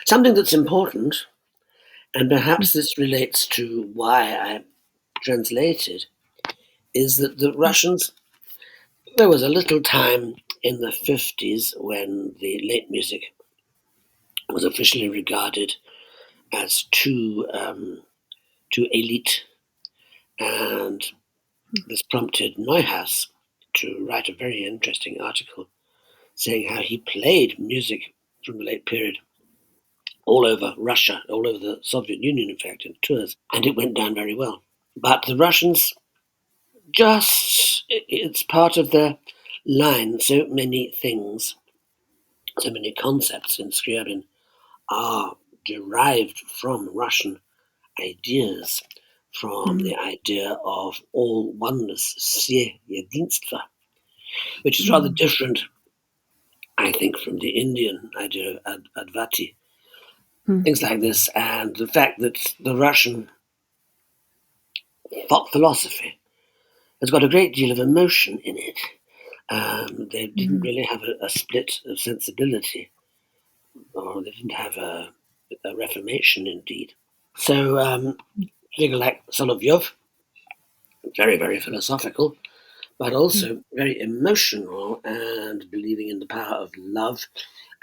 Something that's important, and perhaps this relates to why I translated, is that the Russians, there was a little time in the 50s when the late music was officially regarded as too elite, and this prompted Neuhaus to write a very interesting article saying how he played music from the late period all over Russia, all over the Soviet Union, in fact, in tours, and it went down very well. But the Russians it's part of their line. So many things, so many concepts in Scriabin are derived from Russian ideas, from the idea of all oneness, все единство, which is rather different, I think, from the Indian idea of Advati, things like this, and the fact that the Russian philosophy has got a great deal of emotion in it. They didn't really have a split of sensibility, or they didn't have a reformation, indeed. So, figure like Solovyov, very, very philosophical, but also very emotional and believing in the power of love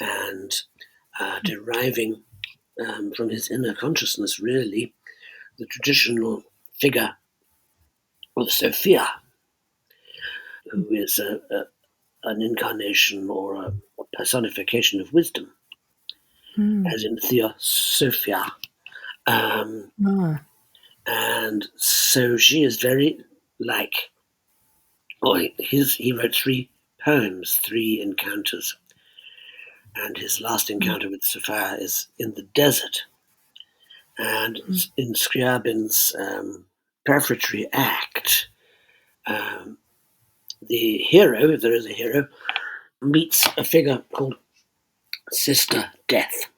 and deriving from his inner consciousness, really, the traditional figure of Sophia, who is an incarnation or a personification of wisdom, as in Theosophia. And so she is very like, he wrote 3 poems, 3 encounters, and his last encounter with Sophia is in the desert. And in Scriabin's prefatory act, the hero, if there is a hero, meets a figure called Sister Death.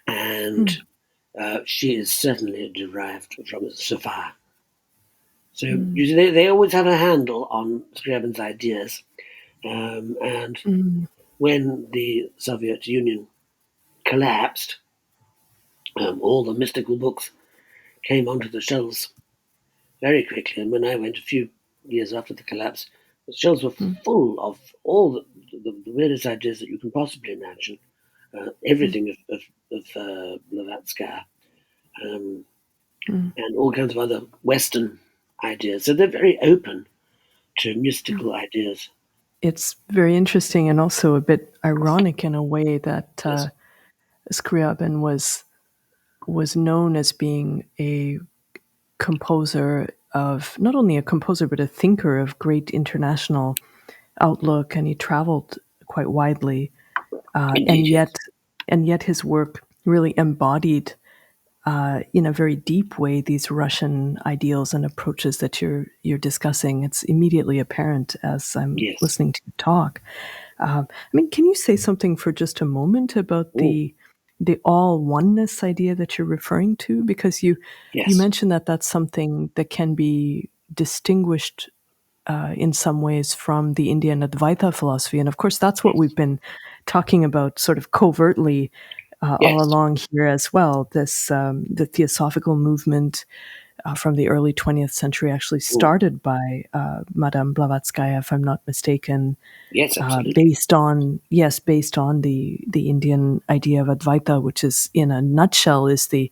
And she is certainly derived from Sophia. So you see, they always have a handle on Scriabin's ideas. And when the Soviet Union collapsed, all the mystical books came onto the shelves very quickly. And when I went a few years after the collapse, the shelves were full of all the weirdest ideas that you can possibly imagine. Everything of Blavatsky, and all kinds of other Western ideas. So they're very open to mystical ideas. It's very interesting and also a bit ironic in a way that Yes. Scriabin was known as being a composer of, not only a composer, but a thinker of great international outlook, and he traveled quite widely, and Indeed, yes. yet his work really embodied, in a very deep way, these Russian ideals and approaches that you're discussing. It's immediately apparent as I'm Yes. listening to you talk. I mean, can you say something for just a moment about Oh, the all oneness idea that you're referring to? Because you yes. mentioned that that's something that can be distinguished in some ways from the Indian Advaita philosophy, and of course, that's what Yes. we've been talking about sort of covertly all Yes. along here as well. This the theosophical movement from the early 20th century actually Oh, started by Madame Blavatskaya, if I'm not mistaken, yes, absolutely. based on the Indian idea of Advaita, which is in a nutshell is the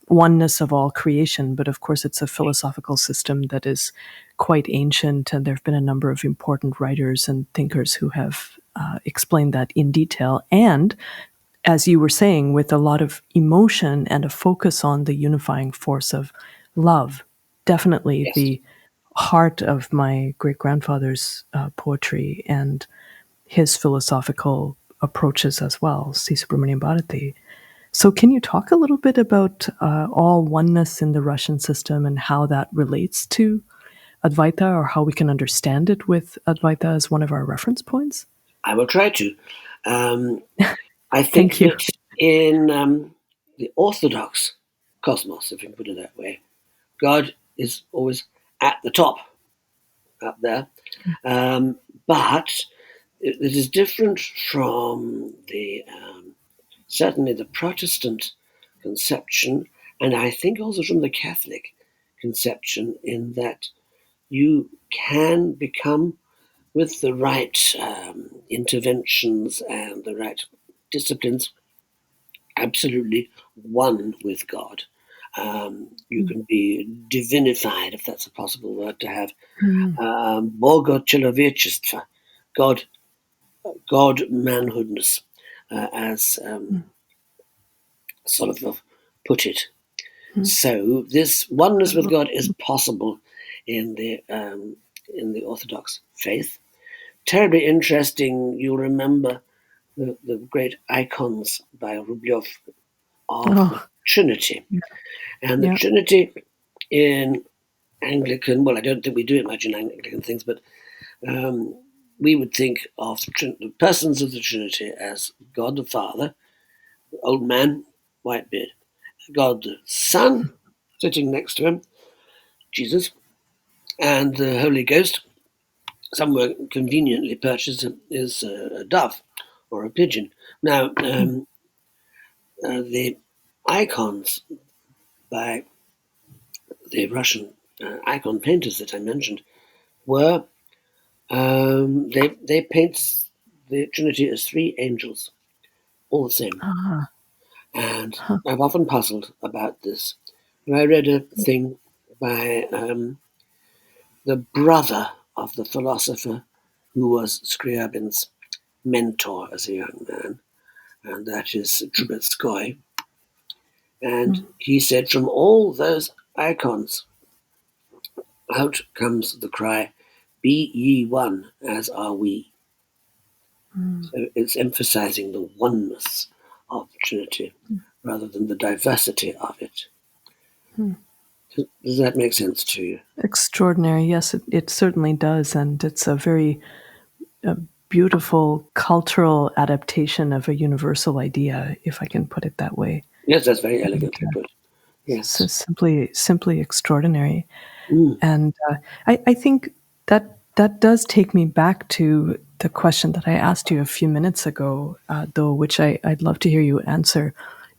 oneness of all creation. But of course, it's a philosophical system that is quite ancient, and there have been a number of important writers and thinkers who have explained that in detail. And as you were saying, with a lot of emotion and a focus on the unifying force of love. Definitely Yes. the heart of my great grandfather's poetry and his philosophical approaches as well, C. Subramanian Bharati. So, can you talk a little bit about all oneness in the Russian system and how that relates to Advaita, or how we can understand it with Advaita as one of our reference points? I will try to. Um, I think Thank you. that in the Orthodox cosmos, if you can put it that way, God is always at the top, up there. Um, but it is different from the certainly the Protestant conception, and I think also from the Catholic conception, in that you can become, with the right interventions and the right disciplines, absolutely one with God. You can be divinified, if that's a possible word to have. Mm, Bogo человечества, God, God manhoodness, as mm, Solomon put it. mm. So this oneness with God is possible in the Orthodox faith. Terribly interesting. You'll remember the great icons by Rublev of the Oh, Trinity. yeah, And the yeah. Trinity in Anglican, well, I don't think we do it much in Anglican things, but um, we would think of the persons of the Trinity as God the Father, old man, white beard, God the Son, sitting next to him, Jesus, and the Holy Ghost, somewhere conveniently perched, is a dove or a pigeon. Now, Mm. the icons by the Russian icon painters that I mentioned were they paint the Trinity as three angels, all the same. Ah, And huh. I've often puzzled about this. And I read a thing by the brother of the philosopher who was Scriabin's mentor as a young man, and that is Trubetskoy. And Mm, he said, from all those icons, out comes the cry, be ye one as are we. mm, So it's emphasizing the oneness of the Trinity rather than the diversity of it. mm. Does that make sense to you? Extraordinary. Yes, it certainly does. And it's a very uh, beautiful cultural adaptation of a universal idea, if I can put it that way. Yes, that's very And elegantly put. so Yes. simply extraordinary. Mm. And I think that does take me back to the question that I asked you a few minutes ago, though, which I'd love to hear you answer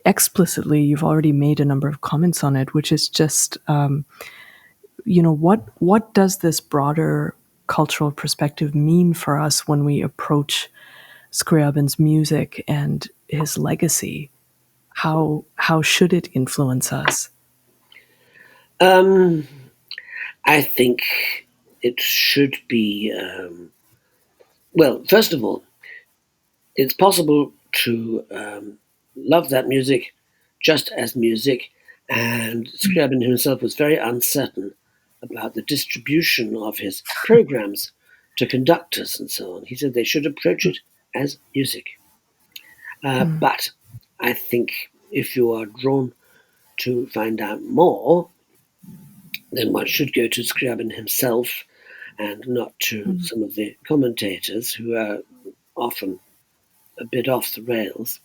explicitly. You've already made a number of comments on it, which is just, what does this broader cultural perspective mean for us when we approach Scriabin's music and his legacy? How should it influence us? Um, I think it should be, well, first of all, it's possible to love that music just as music, and Scriabin himself was very uncertain about the distribution of his programs to conductors and so on. He said they should approach it as music. But I think if you are drawn to find out more, then one should go to Scriabin himself and not to some of the commentators who are often a bit off the rails.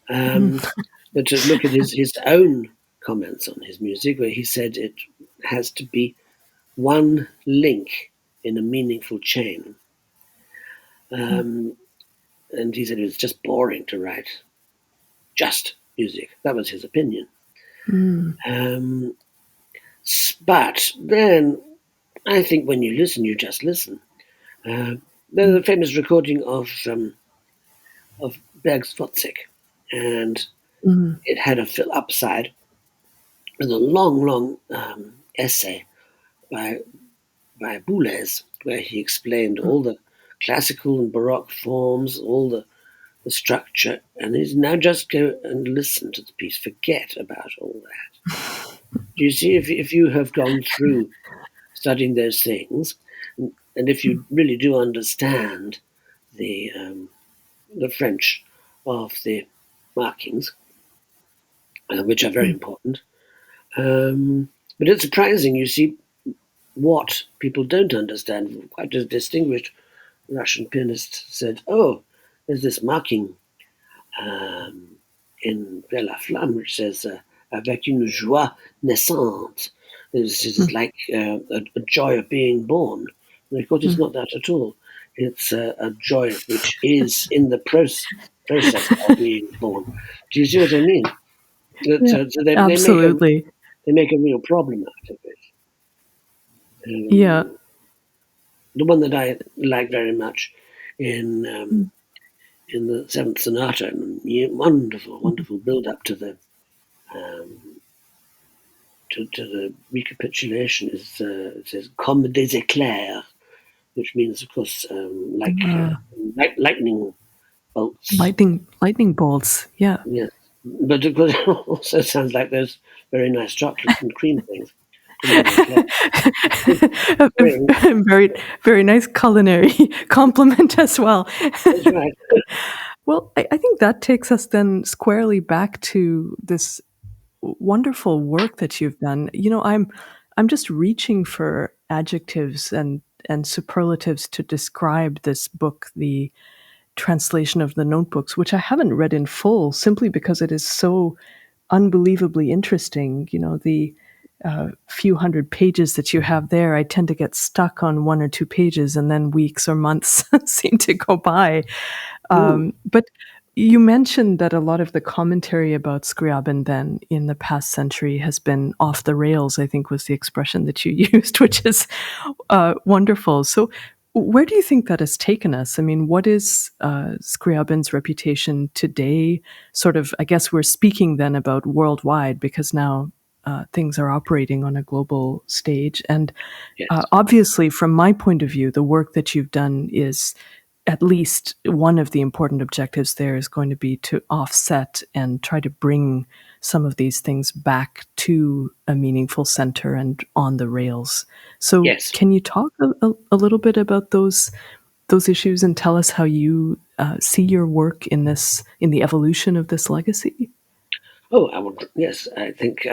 But to look at his own comments on his music, where he said it has to be one link in a meaningful chain. And he said it was just boring to write just music. That was his opinion. But then I think when you listen, you just listen. There's a famous recording of Berg's Wozzeck, and it had a fill upside with a long essay by Boulez, where he explained all the classical and Baroque forms, all the structure, and he's now just go and listen to the piece. Forget about all that. Do you see, if you have gone through studying those things, and if you really do understand the French of the markings, which are very important, but it's surprising, you see, what people don't understand. Quite a distinguished Russian pianist said, "Oh, there's this marking in Vers la Flamme which says avec une joie naissante." This is like a joy of being born. And of course, it's not that at all. It's a joy which is in the process of being born. Do you see what I mean? So Absolutely. They make a real problem out of it. Yeah. The one that I like very much in the Seventh Sonata, and wonderful build up to the recapitulation is it says "comme des éclairs," which means, of course, lightning bolts. Lightning bolts. Yeah. Yes, but of course, it also sounds like those very nice chocolate and cream things. Very, very nice culinary compliment as well. That's right. Well, I think that takes us then squarely back to this wonderful work that you've done. You know, I'm just reaching for adjectives and superlatives to describe this book, the translation of the Notebooks, which I haven't read in full simply because it is so unbelievably interesting. You know, the few hundred pages that you have there, I tend to get stuck on one or two pages, and then weeks or months seem to go by. But you mentioned that a lot of the commentary about Scriabin then in the past century has been off the rails, I think was the expression that you used, which is wonderful. So where do you think that has taken us? I mean, what is Scriabin's reputation today? Sort of, I guess we're speaking then about worldwide because now things are operating on a global stage. And Yes. Obviously, from my point of view, the work that you've done is at least one of the important objectives there is going to be to offset and try to bring some of these things back to a meaningful center and on the rails. So Yes. can you talk a little bit about those issues and tell us how you see your work in the evolution of this legacy? Oh, I would. Yes, I think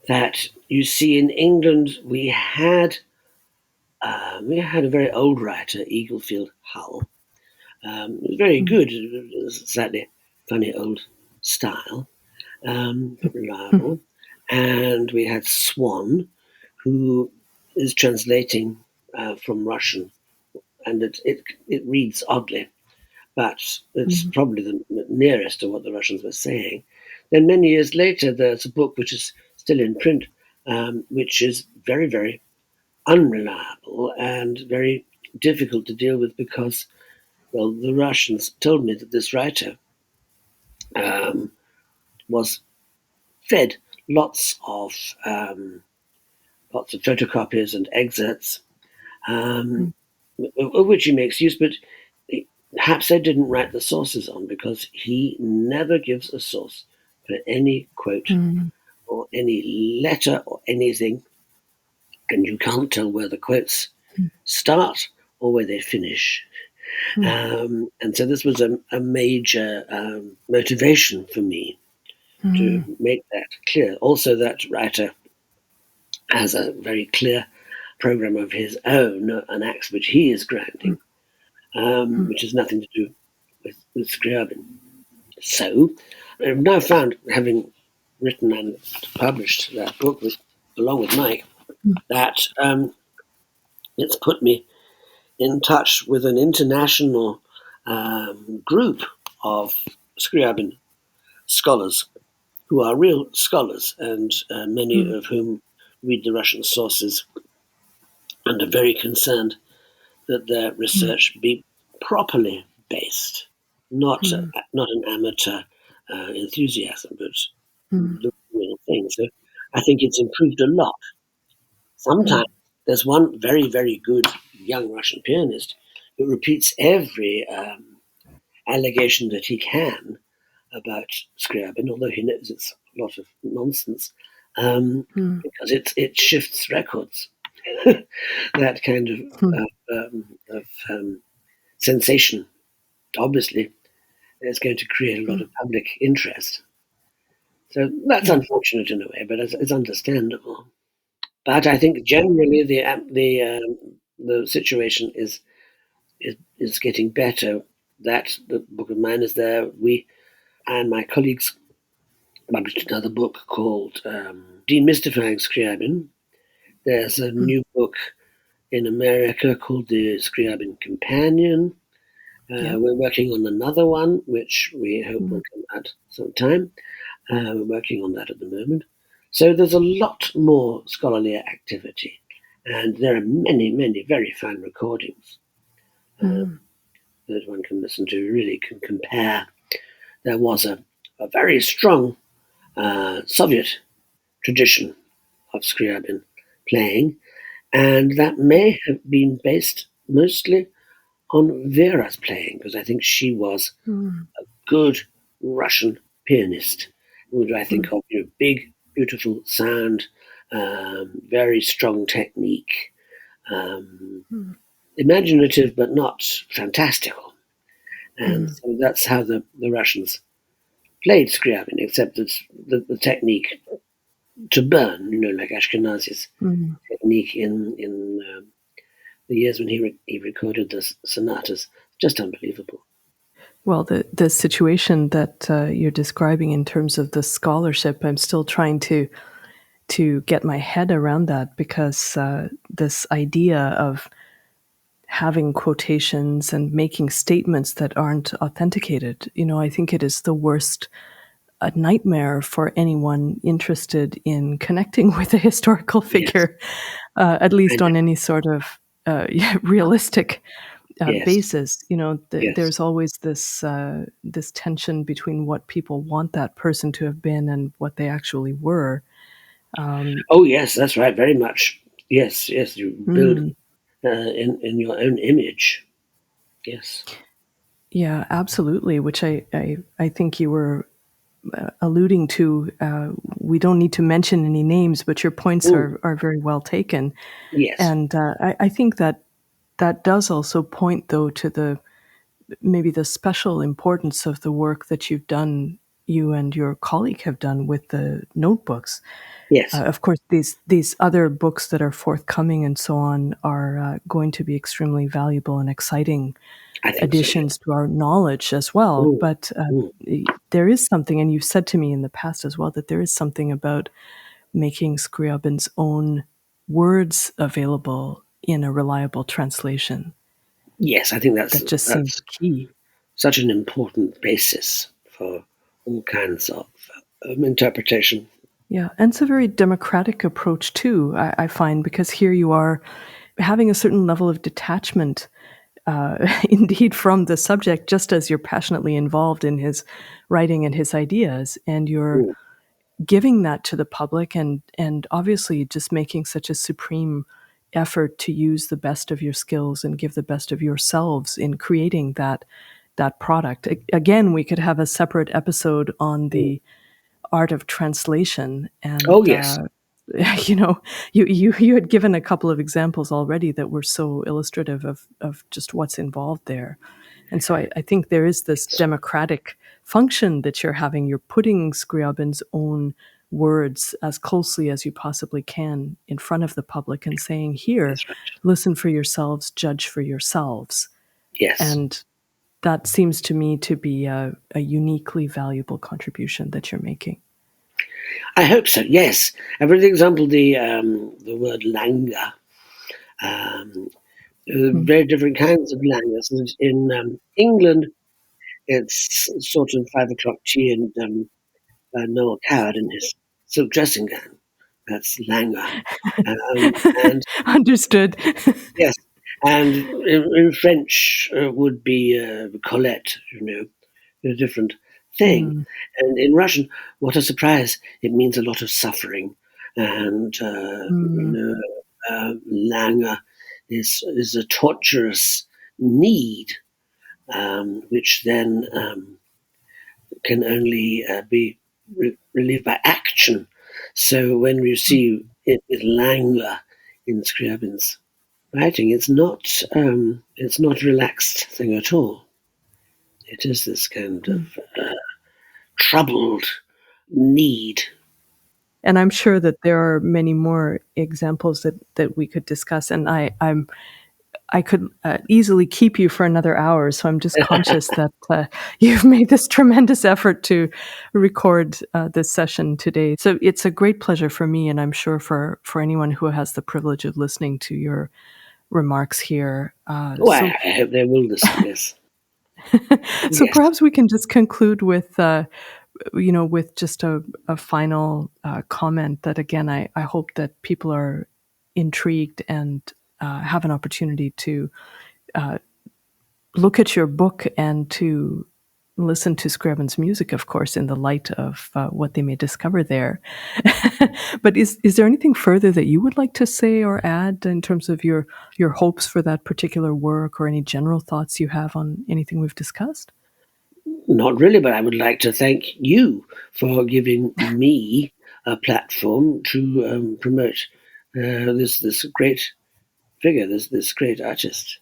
that you see in England we had a very old writer, Eaglefield Hull. It was very good. It was a slightly funny old style, but reliable. And we had Swan, who is translating from Russian, and it reads oddly, but it's probably the nearest to what the Russians were saying. Then many years later, there's a book which is still in print, which is very, very unreliable and very difficult to deal with because, well, the Russians told me that this writer was fed lots of photocopies and excerpts, of which he makes use, but perhaps they didn't write the sources on because he never gives a source for any quote or any letter or anything, and you can't tell where the quotes start or where they finish. And so this was a major motivation for me to make that clear. Also, that writer has a very clear program of his own, an axe which he is grinding, which has nothing to do with Scriabin. So I've now found, having written and published that book along with Mike, that it's put me in touch with an international group of Scriabin scholars who are real scholars, and many of whom read the Russian sources and are very concerned that their research be properly based, not an amateur enthusiasm, but the real thing. So I think it's improved a lot. Sometimes there's one very, very good young Russian pianist who repeats every allegation that he can about Scriabin, although he knows it's a lot of nonsense, because it shifts records. That kind of sensation, obviously, is going to create a lot of public interest. So that's unfortunate in a way, but it's understandable. But I think generally the situation is getting better. That the book of mine is there. We and my colleagues published another book called Demystifying Scriabin. There's a new book in America called the Scriabin Companion. We're working on another one, which we hope will come out sometime. We're working on that at the moment. So there's a lot more scholarly activity, and there are many, many very fine recordings that one can listen to, really can compare. There was a very strong Soviet tradition of Scriabin playing, and that may have been based mostly on Vera's playing, because I think she was a good Russian pianist, who I think of big, beautiful sound, very strong technique, imaginative but not fantastical. And so that's how the Russians played Scriabin, except it's the technique to burn, like Ashkenazy's technique in the years when he recorded the sonatas. Just unbelievable. Well, the situation that you're describing in terms of the scholarship, I'm still trying to get my head around that, because this idea of having quotations and making statements that aren't authenticated, I think it is the worst a nightmare for anyone interested in connecting with a historical figure, at least on any sort of realistic basis. There's always this tension between what people want that person to have been and what they actually were. Oh yes, that's right. Very much. Yes, you build in your own image. Yes. Yeah, absolutely. Which I think you were alluding to. We don't need to mention any names, but your points are very well taken. Yes. And I think that does also point, though, to maybe the special importance of the work that you and your colleague have done with the notebooks. Yes. Of course, these other books that are forthcoming and so on are going to be extremely valuable and exciting additions to our knowledge as well. But there is something, and you've said to me in the past as well, that there is something about making Scriabin's own words available in a reliable translation. Yes, I think that just seems key. Such an important basis for all kinds of interpretation. Yeah, and it's a very democratic approach too, I find, because here you are having a certain level of detachment, indeed, from the subject, just as you're passionately involved in his writing and his ideas, and you're giving that to the public, and obviously just making such a supreme effort to use the best of your skills and give the best of yourselves in creating that product. Again, we could have a separate episode on the art of translation, and oh yes, you know, you had given a couple of examples already that were so illustrative of just what's involved there. And so I think there is this democratic function that you're having. You're putting Scriabin's own words as closely as you possibly can in front of the public and saying, here, That's right. listen for yourselves, judge for yourselves. Yes. And that seems to me to be a uniquely valuable contribution that you're making. I hope so. Yes. For example, the word langa. Mm. Very different kinds of langas. In England, it's sort of 5 o'clock tea and Noel Coward in his silk dressing gown. That's langa. And Understood. yes, and in French would be Colette, a different thing. Mm, And in Russian, what a surprise! It means a lot of suffering, and mm, Langer is a torturous need, which then can only be relieved by action. So when you mm, see it with Langer in Scriabin's writing, it's not a relaxed thing at all. It is this kind mm. of troubled need. And I'm sure that there are many more examples that we could discuss, and I could easily keep you for another hour. So I'm just conscious that you've made this tremendous effort to record this session today. So it's a great pleasure for me, and I'm sure for anyone who has the privilege of listening to your remarks here. Oh, I hope they will listen. Yes, So yes. perhaps we can just conclude with with just a final comment that, again, I hope that people are intrigued and have an opportunity to look at your book and to listen to Scriabin's music, of course, in the light of what they may discover there. But is there anything further that you would like to say or add in terms of your hopes for that particular work, or any general thoughts you have on anything we've discussed? Not really, but I would like to thank you for giving me a platform to promote this great figure, this great artist.